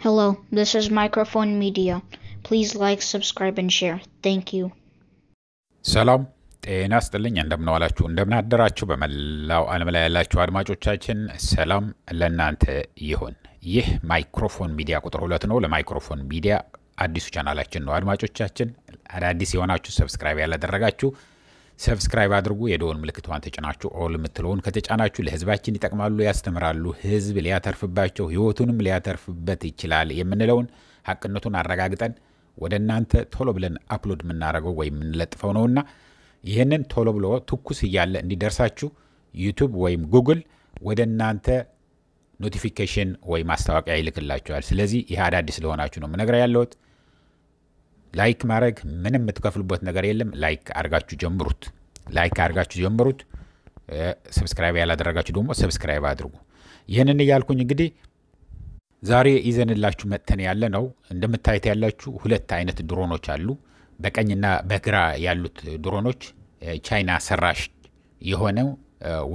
Hello, this is Microphone Media. Please like, subscribe, and share. Thank you. ሰላም ጤና ይስጥልኝ እንደምን ዋላችሁ እንደምን አደራችሁ በመላው ዓለም ላይ ያላችሁ አድማጮቻችን ሰላም ለእናንተ ይሁን ይህ ማይክሮፎን ሚዲያ ቁጥር 2 ነው ለማይክሮፎን ሚዲያ አዲሱ ቻናላችን ነው አድማጮቻችን አዳዲስ የሆናችሁ ሰብስክራይብ ያላደረጋችሁ ሰብስክራይብ አድርጉ የደወል ምልክቷን ተጭናችሁ ኦል ምትለውን ከተጫናችሁ ለህዝባችን ይጠቅማሉ ያስተምራሉ ህዝብ ሊያተርፍባቸው ህይወቱንም ሊያተርፍበት ይችላል የምንለውን ሐቅነቱን አረጋግጠን ወደ እናንተ ቶሎ ብለን አፕሎድ ምናረገው ወይ ምንለጥፈው ነውና ይሄንን ቶሎ ብሎ ትኩስ ይያለ እንዲደርሳችሁ ዩቲዩብ ወይም ጉግል ወደ እናንተ ኖቲፊኬሽን ወይ ማስታወቂያ ይልክላችኋል ስለዚህ ይሄ አዳዲስ ስለሆናችሁ ነው ምነግራ ያለውት ላይክ ማድረግ ምንም የምትከፍሉበት ነገር የለም ላይክ አድርጋችሁ ጀምሩት ሰብስክራይብ ያላደረጋችሁ ደግሞ ሰብስክራይብ አድርጉ ይሄንን ያልኩኝ እንግዲህ ዛሬ ይዘንላችሁ መተን ያለ ነው እንደምታዩት ያላችሁ ሁለት አይነት ድሮኖች አሉ በቀኝና በግራ ያሉት ድሮኖች ቻይና ሰራሽ የሆነው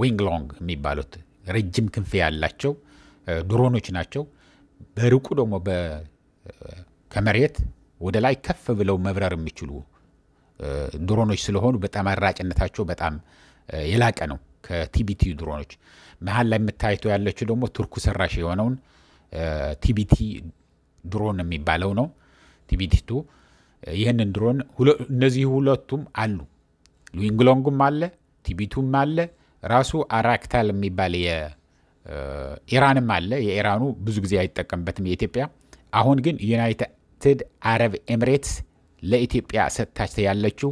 ዊንግ ሎንግ የሚባሉት ረጅም ክንፍ ያላቸው ድሮኖች ናቸው በርቁ ደግሞ ከመሬት ወደ ላይ ከፍ ብለው መብረር የሚችሉ ድሮኖች ስለሆኑ በጣም አራጭነታቸው በጣም የላቀ ነው ከቲቢቲ ድሮኖች መሃል ላይ የምታዩት ያለችው ደግሞ ቱርኩ ሰራሽ የሆነውን ቲቢቲ ድሮን የሚባለው ነው ቲቢቲ2 ይሄንን ድሮን እነዚህ ሁለቱም አሉ ዊንግ ሎንግም አለ ቲቢቲም አለ ራሱ አራክታል የሚባል የኢራንም አለ የኢራኑ ብዙ ጊዜ አይጠቀምበትም የኢትዮጵያ አሁን ግን ዩናይትድ አረብ ኤሚሬትስ ለኢትዮጵያ ሰጥታች ያለችው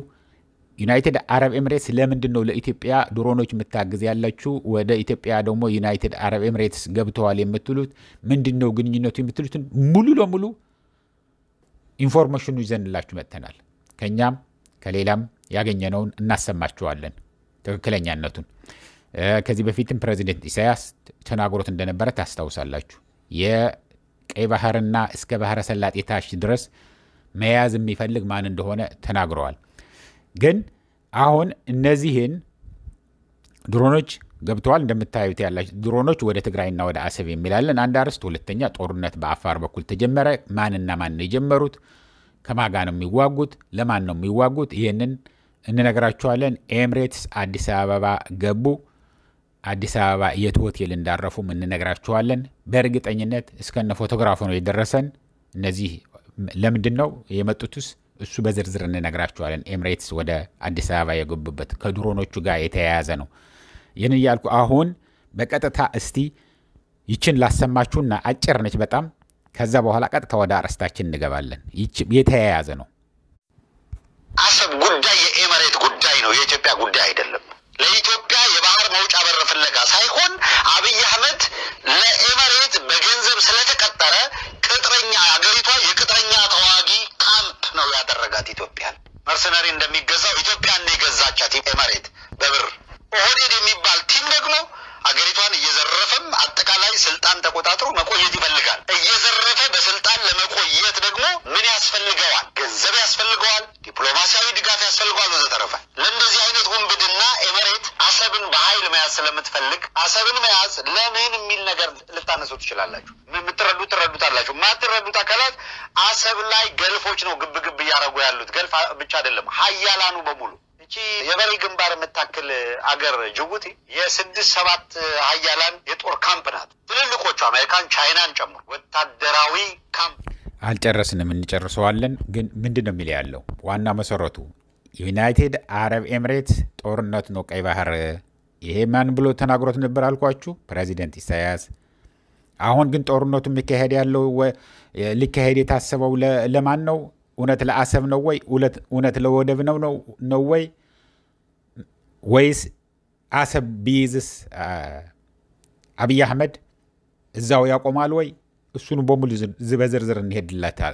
ዩናይትድ አረብ ኤሚሬትስ ለምንድነው ለኢትዮጵያ ድሮኖች መታገዝ ያለችው ወደ ኢትዮጵያ ደግሞ ዩናይትድ አረብ ኤሚሬትስ ገብተዋል የምትሉት ምንድነው ግንኙነቱ የምትሉትን ሙሉ ለሙሉ ኢንፎርሜሽኑ ይዘንላችሁ መተናል ከኛም ከሌላም ያገኘነውን እናሰማችኋለን ትክክለኛነቱን ከዚህ በፊትም ፕሬዚደንት ኢሳያስ ተናግሮት እንደነበረ ታስታውሳላችሁ የቀይ ባህርና እስከ ባህረ ሰላጤ ታች ድረስ መያዝ የሚፈልግ ማን እንደሆነ ተናግረዋል ግን አሁን እነዚህን ድሮኖች ገብተዋል እንደምታዩት ያላችሁ ድሮኖች ወደ ትግራይና ወደ አሰብ የሚላለን አንድ አርስት ሁለተኛ ጦርነት በአፋር በኩል ተጀመረ ማንና ማን የጀመሩት ከማጋ ነው የሚዋጉት ለማን ነው የሚዋጉት ይሄንን እንነግራችኋለን ኤሚሬትስ አዲስ አበባ ገቡ አዲስ አበባ የት ሆቴል እንዳረፉ እንነግራችኋለን በእርግጠኝነት እስከነ ፎቶግራፉ ነው የደረሰን እነዚህ ለምንድነው የመጡትስ እሱ በዝርዝር እንነግራችኋለን ኤሚሬትስ ወደ አዲስ አበባ የገቡበት ከድሮኖቹ ጋር የተያያዘ ነው ይሄን ያልኩ አሁን በቀጥታ እስቲ ይችን ላሰማችሁና አጭር ነች በጣም ከዛ በኋላ ቀጥታ ወደ አርስታችን እንገባለን ይች የተያያዘ ነው አሰብ ጉዳይ የኤሚሬት ጉዳይ ነው የኢትዮጵያ ጉዳይ አይደለም ለኢትዮጵያ የባህር መውጫ በር ፍለጋ ሳይሆን አብይ አህመድ ለኤሚሬት በገንዘብ ስለተቀጠረ ቅጥረኛ አገሪቷ የቅጥረኛ ተዋጊ ካምፕ ነው ያደረጋት ኢትዮጵያን መርሰነሪ እንደሚገዛው ኢትዮጵያን ነው የገዛቻት ኤሚሬት በብር ኦህዴድ የሚባል ቲም ደግሞ አገሪቷን እየዘረፈም አጠቃላይ ስልጣን ተቆጣጥሮ መቆየት ይፈልጋል እየዘረፈ በስልጣን ለመቆየት ደግሞ ምን ያስፈልገዋል ገንዘብ ያስፈልገዋል ዲፕሎማሲያዊ ድጋፍ ያስፈልገዋል ወዘተረፈ ለእንደዚህ አይነት ወንብድና ኤሚሬት አሰብን በኃይል መያዝ ስለምትፈልግ አሰብን መያዝ ለምን የሚል ነገር ልታነሱ ትችላላችሁ ትረዱታላችሁ ማትረዱት አካላት አሰብ ላይ ገልፎች ነው ግብግብ ያረጉ ያሉት ገልፍ ብቻ አይደለም ሀያላኑ በሙሉ እቺ የበሬ ግንባር የምታክል አገር ጅቡቲ የ6-7 ሀያላን የጦር ካምፕ ናት ትልልቆቹ አሜሪካን ቻይናን ጨምሮ ወታደራዊ ካምፕ አልጨረስንም እንጨርሰዋለን ግን ምንድነው የሚል ያለው ዋና መሰረቱ ዩናይትድ አረብ ኤሚሬትስ ጦርነት ነው ቀይ ባህር ይሄ ማን ብሎ ተናግሮት ነበር አልኳችሁ ፕሬዚደንት ኢሳያስ አሁን ግን ጦርነቱ የሚካሄድ ያለው ሊካሄድ የታሰበው ለማን ነው እውነት ለአሰብ ነው ወይ እውነት ለወደብ ነው ወይ ወይስ አሰብ ቢይዝስ አብይ አህመድ እዛው ያቆማል ወይ እሱን በሙሉ ዝበዝርዝር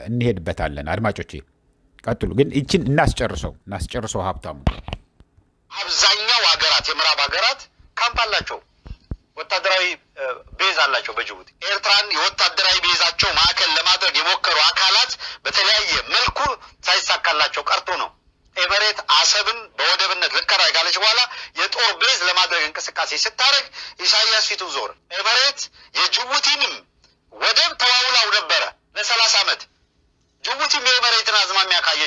እንሄድበታለን አድማጮቼ ቀጥሉ ግን እቺን እናስጨርሰው ሀብታሙ አብዛኛው ሀገራት የምዕራብ ሀገራት ካምፕ አላቸው ወታደራዊ ቤዝ አላቸው በጅቡቲ ኤርትራን የወታደራዊ ቤዛቸው ማዕከል ለማድረግ የሞከሩ አካላት በተለያየ መልኩ ሳይሳካላቸው ቀርቶ ነው ኤሚሬት አሰብን በወደብነት ልከራይ ካለች በኋላ የጦር ቤዝ ለማድረግ እንቅስቃሴ ስታደርግ ኢሳያስ ፊቱ ዞር ኤሚሬት የጅቡቲንም ወደብ ተዋውላው ነበረ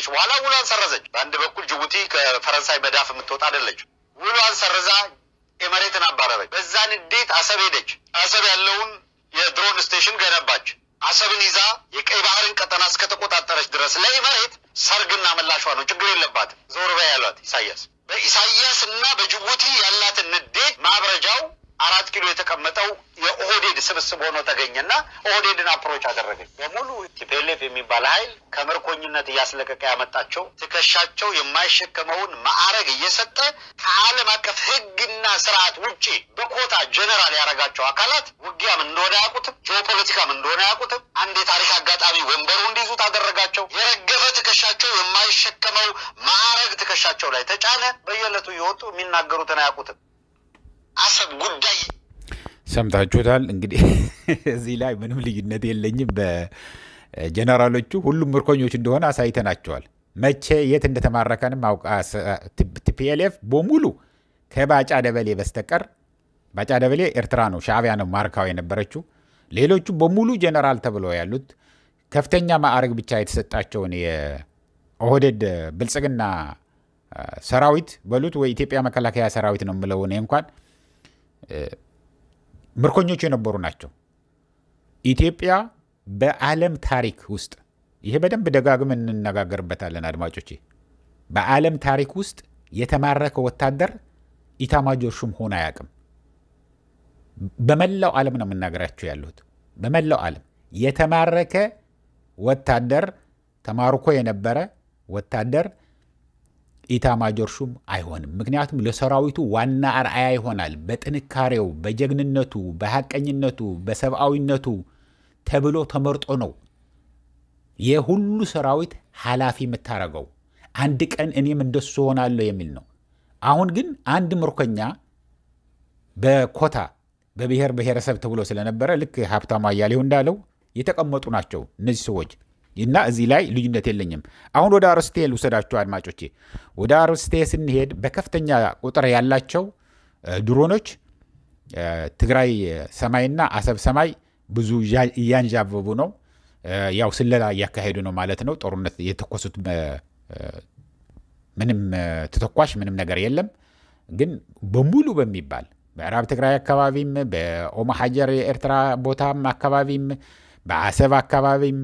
ካገኘች በኋላ ውሏን ሰረዘች። በአንድ በኩል ጅቡቲ ከፈረንሳይ መዳፍ የምትወጣ አይደለች። ውሏን ሰረዛ ኤመሬትን አባረረች። በዛ ንዴት አሰብ ሄደች። አሰብ ያለውን የድሮን ስቴሽን ገነባች። አሰብን ይዛ የቀይ ባህርን ቀጠና እስከተቆጣጠረች ድረስ ለኤመሬት ሰርግና ምላሿ ነው። ችግር የለባትም። ዞር በይ ያሏት ኢሳያስ። በኢሳያስ እና በጅቡቲ ያላትን ንዴት ማብረጃው 4 ኪሎ የተቀመጠው የኦህዴድ ስብስብ ሆኖ ተገኘና ኦህዴድን አፕሮች አደረገች። በሙሉ ቲፒኤልኤፍ የሚባል ኃይል ከምርኮኝነት እያስለቀቀ ያመጣቸው ትከሻቸው የማይሸከመውን ማዕረግ እየሰጠ ከዓለም አቀፍ ሕግና ስርዓት ውጪ በኮታ ጀነራል ያደረጋቸው አካላት ውጊያም እንደሆነ ያውቁትም፣ ጂኦፖለቲካም እንደሆነ ያውቁትም። አንድ የታሪክ አጋጣሚ ወንበሩ እንዲይዙ ታደረጋቸው። የረገፈ ትከሻቸው የማይሸከመው ማዕረግ ትከሻቸው ላይ ተጫነ። በየዕለቱ እየወጡ የሚናገሩትን አያውቁትም። አሰብ ጉዳይ ሰምታችሁታል። እንግዲህ እዚህ ላይ ምንም ልዩነት የለኝም። በጀነራሎቹ ሁሉም ምርኮኞች እንደሆነ አሳይተናቸዋል። መቼ የት እንደተማረከንም ቲፒኤልኤፍ በሙሉ ከባጫ ደበሌ በስተቀር ባጫ ደበሌ ኤርትራ ነው፣ ሻዕቢያ ነው ማርካው የነበረችው። ሌሎቹ በሙሉ ጀነራል ተብለው ያሉት ከፍተኛ ማዕረግ ብቻ የተሰጣቸውን የኦህዴድ ብልጽግና ሰራዊት በሉት ወይ ኢትዮጵያ መከላከያ ሰራዊት ነው የምለው እኔ እንኳን ምርኮኞች የነበሩ ናቸው። ኢትዮጵያ በዓለም ታሪክ ውስጥ ይሄ በደንብ ደጋግመን እንነጋገርበታለን አድማጮቼ፣ በዓለም ታሪክ ውስጥ የተማረከ ወታደር ኢታማጆር ሹም ሆኖ አያውቅም። በመላው ዓለም ነው የምናገራቸው ያለሁት። በመላው ዓለም የተማረከ ወታደር ተማርኮ የነበረ ወታደር ኢታማጆር ሹም አይሆንም። ምክንያቱም ለሰራዊቱ ዋና አርአያ ይሆናል። በጥንካሬው፣ በጀግንነቱ፣ በሐቀኝነቱ፣ በሰብአዊነቱ ተብሎ ተመርጦ ነው የሁሉ ሰራዊት ኃላፊ የምታረገው። አንድ ቀን እኔም እንደሱ ሆናለሁ የሚል ነው። አሁን ግን አንድ ምርኮኛ በኮታ በብሔር ብሔረሰብ ተብሎ ስለነበረ ልክ ሀብታሙ አያሌው እንዳለው የተቀመጡ ናቸው እነዚህ ሰዎች እና እዚህ ላይ ልዩነት የለኝም። አሁን ወደ አርስቴ ልውሰዳቸው አድማጮቼ። ወደ አርስቴ ስንሄድ በከፍተኛ ቁጥር ያላቸው ድሮኖች ትግራይ ሰማይና አሰብ ሰማይ ብዙ እያንዣበቡ ነው። ያው ስለላ እያካሄዱ ነው ማለት ነው። ጦርነት የተኮሱት ምንም ተተኳሽ ምንም ነገር የለም። ግን በሙሉ በሚባል በምዕራብ ትግራይ አካባቢም በኦሞ ሐጀር የኤርትራ ቦታም አካባቢም በአሰብ አካባቢም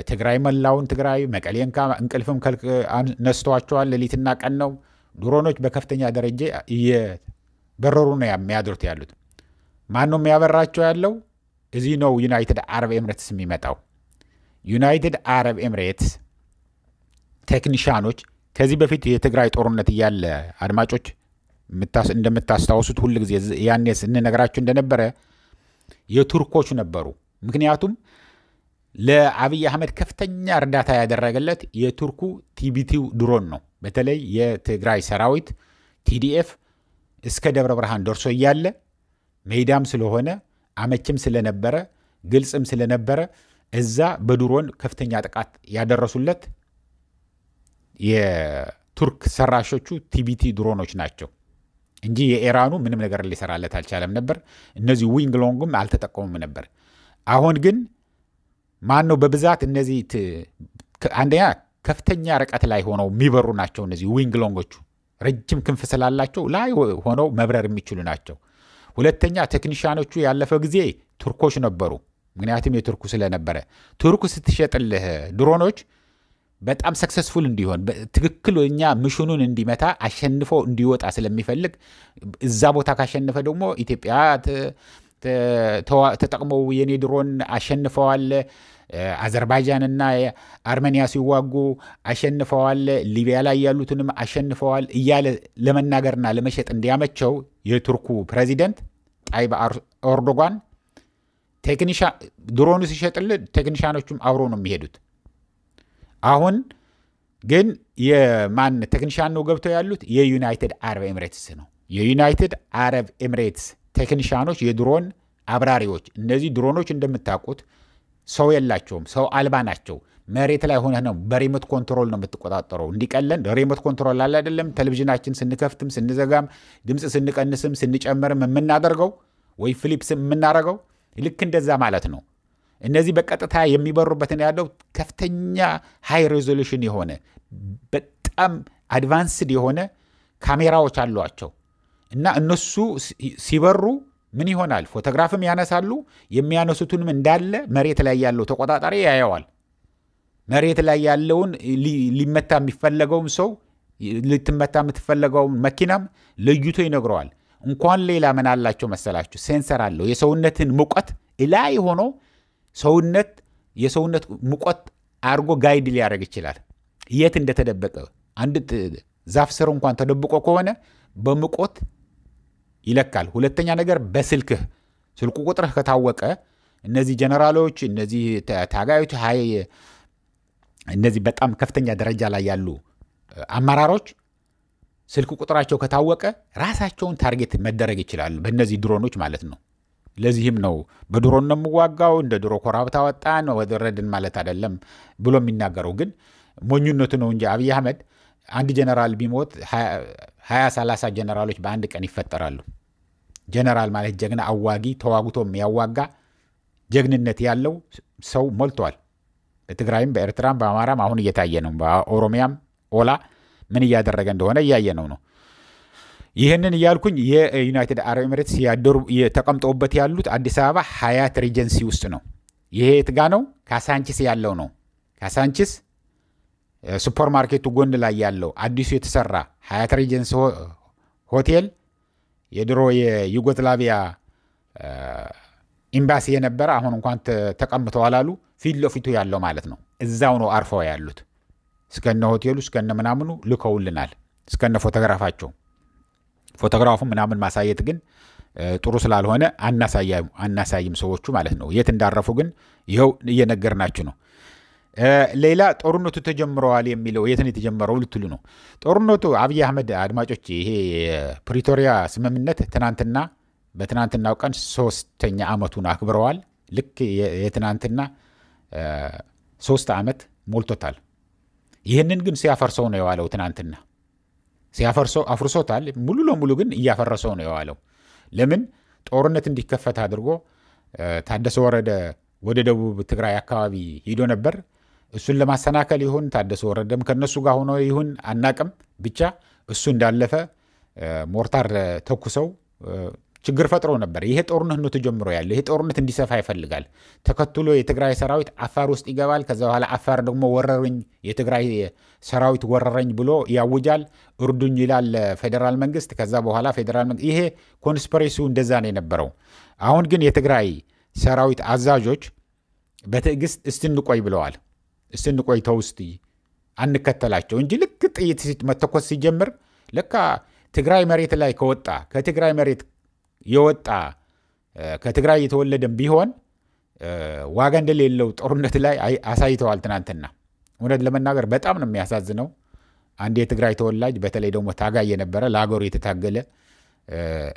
ትግራይ መላውን ትግራይ መቀሌን እንቅልፍም ነስተዋቸዋል። ሌሊትና ቀን ነው። ድሮኖች በከፍተኛ ደረጃ እየበረሩ ነው የሚያድሩት ያሉት። ማን ነው የሚያበራቸው ያለው? እዚህ ነው ዩናይትድ አረብ ኤምሬትስ የሚመጣው። ዩናይትድ አረብ ኤምሬትስ ቴክኒሻኖች ከዚህ በፊት የትግራይ ጦርነት እያለ አድማጮች እንደምታስታውሱት ሁሉ ጊዜ ያኔ ስንነግራቸው እንደነበረ የቱርኮች ነበሩ። ምክንያቱም ለአብይ አህመድ ከፍተኛ እርዳታ ያደረገለት የቱርኩ ቲቢቲው ድሮን ነው። በተለይ የትግራይ ሰራዊት ቲዲኤፍ እስከ ደብረ ብርሃን ደርሶ እያለ ሜዳም ስለሆነ አመችም ስለነበረ ግልጽም ስለነበረ እዛ በድሮን ከፍተኛ ጥቃት ያደረሱለት የቱርክ ሰራሾቹ ቲቢቲ ድሮኖች ናቸው እንጂ የኢራኑ ምንም ነገር ሊሰራለት አልቻለም ነበር። እነዚህ ዊንግ ሎንግም አልተጠቀሙም ነበር። አሁን ግን ማን ነው በብዛት እነዚህ አንደኛ ከፍተኛ ርቀት ላይ ሆነው የሚበሩ ናቸው። እነዚህ ዊንግ ሎንጎቹ ረጅም ክንፍ ስላላቸው ላይ ሆነው መብረር የሚችሉ ናቸው። ሁለተኛ ቴክኒሻኖቹ ያለፈው ጊዜ ቱርኮች ነበሩ። ምክንያቱም የቱርኩ ስለነበረ ቱርኩ ስትሸጥልህ ድሮኖች በጣም ሰክሰስፉል እንዲሆን ትክክለኛ ሚሽኑን እንዲመታ አሸንፎ እንዲወጣ ስለሚፈልግ እዛ ቦታ ካሸነፈ ደግሞ ኢትዮጵያ ተጠቅመው የኔ ድሮን አሸንፈዋል፣ አዘርባይጃንና አርሜኒያ ሲዋጉ አሸንፈዋል፣ ሊቢያ ላይ ያሉትንም አሸንፈዋል እያለ ለመናገርና ለመሸጥ እንዲያመቸው የቱርኩ ፕሬዚደንት ጣይብ ኤርዶጋን ድሮኑ ሲሸጥልህ ቴክኒሻኖቹም አብሮ ነው የሚሄዱት። አሁን ግን የማን ቴክኒሻን ነው ገብተው ያሉት? የዩናይትድ አረብ ኤምሬትስ ነው። የዩናይትድ አረብ ኤምሬትስ ቴክኒሻኖች የድሮን አብራሪዎች። እነዚህ ድሮኖች እንደምታውቁት ሰው የላቸውም፣ ሰው አልባ ናቸው። መሬት ላይ ሆነህ ነው በሪሞት ኮንትሮል ነው የምትቆጣጠረው። እንዲቀለን ሪሞት ኮንትሮል አለ አይደለም? ቴሌቪዥናችን ስንከፍትም ስንዘጋም ድምፅ ስንቀንስም ስንጨምርም የምናደርገው ወይ ፍሊፕስ የምናደርገው ልክ እንደዛ ማለት ነው። እነዚህ በቀጥታ የሚበሩበትን ያለው ከፍተኛ ሃይ ሬዞሉሽን የሆነ በጣም አድቫንስድ የሆነ ካሜራዎች አሏቸው እና እነሱ ሲበሩ ምን ይሆናል? ፎቶግራፍም ያነሳሉ። የሚያነሱትንም እንዳለ መሬት ላይ ያለው ተቆጣጣሪ ያየዋል። መሬት ላይ ያለውን ሊመታ የሚፈለገውም ሰው ልትመታ የምትፈለገው መኪናም ለይቶ ይነግረዋል። እንኳን ሌላ ምን አላቸው መሰላችሁ? ሴንሰር አለው። የሰውነትን ሙቀት ላይ ሆኖ የሰውነት ሙቀት አድርጎ ጋይድ ሊያደርግ ይችላል። የት እንደተደበቀ አንድ ዛፍ ስር እንኳን ተደብቆ ከሆነ በሙቀት ይለካል። ሁለተኛ ነገር በስልክ ቁጥርህ ከታወቀ እነዚህ ጀነራሎች፣ እነዚህ ታጋዮች፣ እነዚህ በጣም ከፍተኛ ደረጃ ላይ ያሉ አመራሮች ስልክ ቁጥራቸው ከታወቀ ራሳቸውን ታርጌት መደረግ ይችላል በእነዚህ ድሮኖች ማለት ነው። ለዚህም ነው በድሮን ነው የምዋጋው እንደ ድሮ ኮራብታ ወጣን ወደረድን ማለት አይደለም ብሎ የሚናገረው። ግን ሞኙነቱ ነው እንጂ አብይ አህመድ አንድ ጀነራል ቢሞት 20-30 ጀነራሎች በአንድ ቀን ይፈጠራሉ። ጀነራል ማለት ጀግና አዋጊ፣ ተዋግቶ የሚያዋጋ ጀግንነት ያለው ሰው ሞልቷል። በትግራይም በኤርትራም በአማራም አሁን እየታየ ነው። በኦሮሚያም ኦላ ምን እያደረገ እንደሆነ እያየነው ነው። ይህንን እያልኩኝ የዩናይትድ አረብ ኤሚሬትስ ተቀምጠውበት ያሉት አዲስ አበባ ሀያት ሪጀንሲ ውስጥ ነው። ይሄ የትጋ ነው? ካሳንቺስ ያለው ነው። ካሳንቺስ ሱፐርማርኬቱ ጎን ላይ ያለው አዲሱ የተሰራ ሀያት ሪጀንሲ ሆቴል የድሮ የዩጎስላቪያ ኤምባሲ የነበረ አሁን እንኳን ተቀምጠዋል አሉ። ፊት ለፊቱ ያለው ማለት ነው። እዛው ነው አርፈው ያሉት። እስከነ ሆቴሉ እስከነ ምናምኑ ልከውልናል፣ እስከነ ፎቶግራፋቸው። ፎቶግራፉ ምናምን ማሳየት ግን ጥሩ ስላልሆነ አናሳይም ሰዎቹ ማለት ነው። የት እንዳረፉ ግን ይኸው እየነገርናችሁ ነው። ሌላ ጦርነቱ ተጀምረዋል የሚለው የት ነው የተጀመረው ልትሉ ነው። ጦርነቱ አብይ አህመድ አድማጮች፣ ይሄ ፕሪቶሪያ ስምምነት በትናንትናው ቀን 3ኛ ዓመቱን አክብረዋል። ልክ የትናንትና 3 ዓመት ሞልቶታል። ይህንን ግን ሲያፈርሰው ነው የዋለው። ትናንትና ሲያፈርሰው አፍርሶታል። ሙሉ ለሙሉ ግን እያፈረሰው ነው የዋለው። ለምን? ጦርነት እንዲከፈት አድርጎ ታደሰ ወረደ ወደ ደቡብ ትግራይ አካባቢ ሂዶ ነበር። እሱን ለማሰናከል ይሁን ታደሰ ወረደም ከነሱ ጋር ሆኖ ይሁን አናቅም፣ ብቻ እሱ እንዳለፈ ሞርታር ተኩሰው ችግር ፈጥረው ነበር። ይሄ ጦርነት ነው ተጀምሮ ያለ። ይሄ ጦርነት እንዲሰፋ ይፈልጋል። ተከትሎ የትግራይ ሰራዊት አፋር ውስጥ ይገባል። ከዛ በኋላ አፋር ደግሞ ወረረኝ፣ የትግራይ ሰራዊት ወረረኝ ብሎ ያውጃል። እርዱኝ ይላል ፌዴራል መንግስት። ከዛ በኋላ ፌዴራል መንግስት ይሄ ኮንስፒሬሲው እንደዛ ነው የነበረው። አሁን ግን የትግራይ ሰራዊት አዛዦች በትዕግስት እስትንቆይ ብለዋል። እስትንቆይ ተውስቲ አንከተላቸው እንጂ ልክ ጥይት መተኮስ ሲጀምር ለካ ትግራይ መሬት ላይ ከወጣ ከትግራይ መሬት የወጣ ከትግራይ የተወለደም ቢሆን ዋጋ እንደሌለው ጦርነት ላይ አሳይተዋል ትናንትና። እውነት ለመናገር በጣም ነው የሚያሳዝነው። አንድ የትግራይ ተወላጅ በተለይ ደግሞ ታጋይ የነበረ ለአገሩ የተታገለ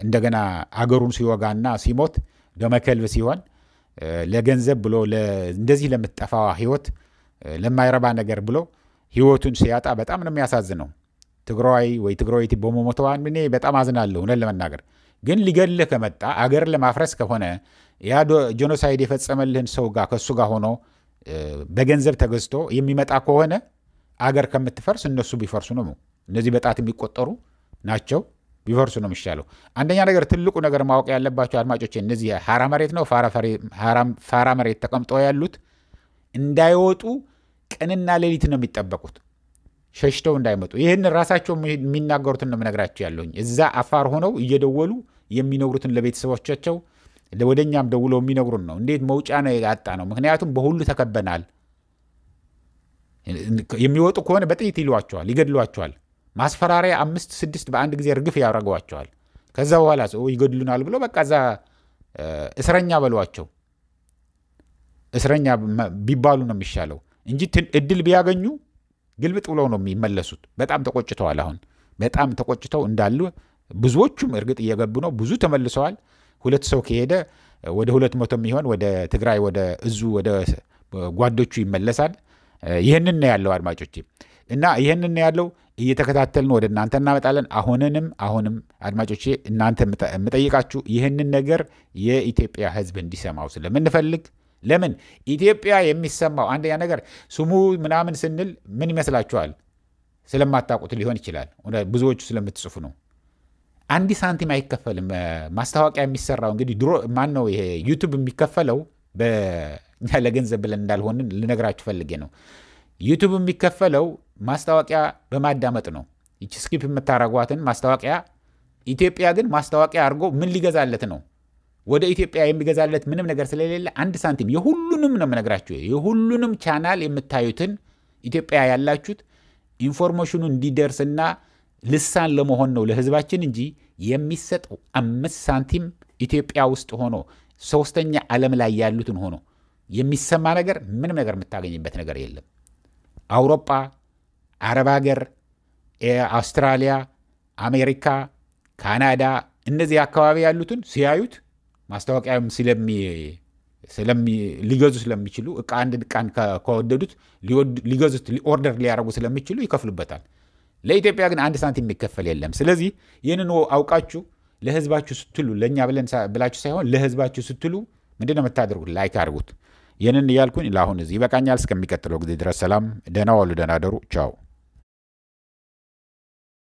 እንደገና አገሩን ሲወጋና ሲሞት ደመከልብ ሲሆን ለገንዘብ ብሎ እንደዚህ ለምትጠፋ ህይወት ለማይረባ ነገር ብሎ ህይወቱን ሲያጣ በጣም ነው የሚያሳዝነው። ትግራይ ወይ ትግራዊት በመሞቷን እኔ በጣም አዝናለሁ እውነት ለመናገር። ግን ሊገልህ ከመጣ አገር ለማፍረስ ከሆነ ያ ጄኖሳይድ የፈጸመልህን ሰው ጋር ከሱ ጋር ሆኖ በገንዘብ ተገዝቶ የሚመጣ ከሆነ አገር ከምትፈርስ እነሱ ቢፈርሱ ነው። እነዚህ በጣት የሚቆጠሩ ናቸው፣ ቢፈርሱ ነው የሚሻለው። አንደኛ ነገር ትልቁ ነገር ማወቅ ያለባቸው አድማጮች፣ እነዚህ ሀራ መሬት ነው ፋራ መሬት ተቀምጠው ያሉት እንዳይወጡ ቀንና ሌሊት ነው የሚጠበቁት፣ ሸሽተው እንዳይመጡ። ይህን ራሳቸው የሚናገሩትን ነው የምነግራቸው ያለሁኝ። እዛ አፋር ሆነው እየደወሉ የሚነግሩትን ለቤተሰቦቻቸው ወደኛም ደውለው የሚነግሩን ነው። እንዴት መውጫ ነው ያጣ ነው። ምክንያቱም በሁሉ ተከበናል። የሚወጡ ከሆነ በጥይት ይሏቸዋል፣ ይገድሏቸዋል። ማስፈራሪያ 5-6 በአንድ ጊዜ እርግፍ ያደርጓቸዋል። ከዛ በኋላ ይገድሉናል ብሎ በቃ እዛ እስረኛ በሏቸው። እስረኛ ቢባሉ ነው የሚሻለው እንጂ እድል ቢያገኙ ግልብጥ ብለው ነው የሚመለሱት። በጣም ተቆጭተዋል። አሁን በጣም ተቆጭተው እንዳሉ ብዙዎቹም እርግጥ እየገቡ ነው። ብዙ ተመልሰዋል። 2 ሰው ከሄደ ወደ 200 የሚሆን ወደ ትግራይ ወደ እዙ ወደ ጓዶቹ ይመለሳል። ይህንን ነው ያለው አድማጮቼ። እና ይህንን ነው ያለው። እየተከታተልን ወደ እናንተ እናመጣለን። አሁንም አድማጮቼ እናንተ የምጠይቃችሁ ይህንን ነገር የኢትዮጵያ ሕዝብ እንዲሰማው ስለምንፈልግ ለምን ኢትዮጵያ የሚሰማው አንደኛ ነገር ስሙ ምናምን ስንል ምን ይመስላችኋል? ስለማታውቁት ሊሆን ይችላል። ብዙዎቹ ስለምትጽፉ ነው። አንድ ሳንቲም አይከፈልም። ማስታወቂያ የሚሰራው እንግዲህ ድሮ ማን ነው ይሄ ዩቲዩብ የሚከፈለው በእኛ ለገንዘብ ብለን እንዳልሆንን ልነግራችሁ ፈልጌ ነው። ዩቲዩብ የሚከፈለው ማስታወቂያ በማዳመጥ ነው። ይቺ ስኪፕ የምታረጓትን ማስታወቂያ ኢትዮጵያ ግን ማስታወቂያ አድርጎ ምን ሊገዛለት ነው? ወደ ኢትዮጵያ የሚገዛለት ምንም ነገር ስለሌለ አንድ ሳንቲም የሁሉንም ነው የምነግራችሁ። የሁሉንም ቻናል የምታዩትን ኢትዮጵያ ያላችሁት ኢንፎርሜሽኑ እንዲደርስና ልሳን ለመሆን ነው ለህዝባችን እንጂ የሚሰጠው 5 ሳንቲም ኢትዮጵያ ውስጥ ሆኖ ሶስተኛ ዓለም ላይ ያሉትን ሆኖ የሚሰማ ነገር ምንም ነገር የምታገኝበት ነገር የለም። አውሮፓ፣ አረብ ሀገር፣ አውስትራሊያ፣ አሜሪካ፣ ካናዳ እነዚህ አካባቢ ያሉትን ሲያዩት ማስታወቂያም ሊገዙ ስለሚችሉ እቃ አንድ ዕቃን ከወደዱት ሊገዙት ኦርደር ሊያደርጉ ስለሚችሉ ይከፍሉበታል። ለኢትዮጵያ ግን አንድ ሳንቲም የሚከፈል የለም። ስለዚህ ይህንን አውቃችሁ ለህዝባችሁ ስትሉ ለእኛ ብላችሁ ሳይሆን ለህዝባችሁ ስትሉ ምንድነው የምታደርጉት? ላይክ አድርጉት። ይህንን እያልኩኝ ለአሁን እዚህ ይበቃኛል። እስከሚቀጥለው ጊዜ ድረስ ሰላም፣ ደህና ዋሉ፣ ደህና ደሩ። ቻው።